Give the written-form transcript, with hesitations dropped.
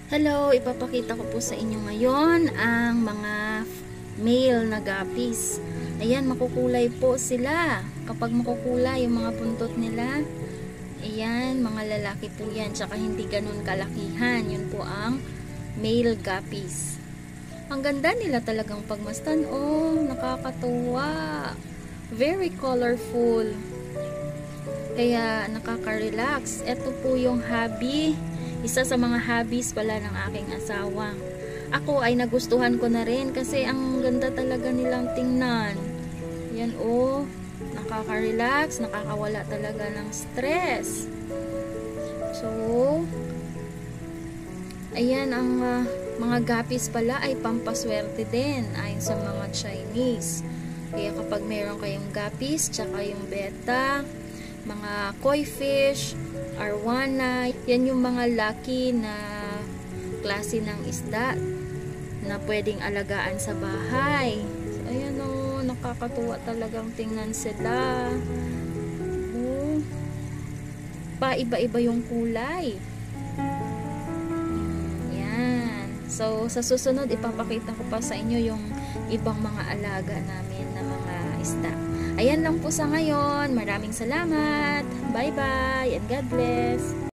Hello, ipapakita ko po sa inyo ngayon ang mga male na guppies. Ayan, makukulay po sila. Kapag makukulay yung mga buntot nila, ayan, mga lalaki po yan. Tsaka hindi ganun kalakihan. Yun po ang male guppies. Ang ganda nila talagang pagmastan. Oh, nakakatuwa. Very colorful. Kaya nakaka-relax. Ito po yung hobby. Isa sa mga hobbies pala ng aking asawa. Ako ay nagustuhan ko na rin kasi ang ganda talaga nilang tingnan. Yan oh, nakaka-relax, nakakawala talaga ng stress. So, ayan ang mga guppies pala ay pampaswerte din ayon sa mga Chinese. Kaya kapag meron kayong guppies, tsaka yung betta, mga koi fish, arwana, yan yung mga lucky na klase ng isda na pwedeng alagaan sa bahay. So, ayan o, nakakatuwa talagang tingnan sila. Oh, pa-iba-iba yung kulay. Yan. So, sa susunod, ipapakita ko pa sa inyo yung ibang mga alaga namin na mga isda. Ayan lang po sa ngayon. Maraming salamat. Bye-bye and God bless.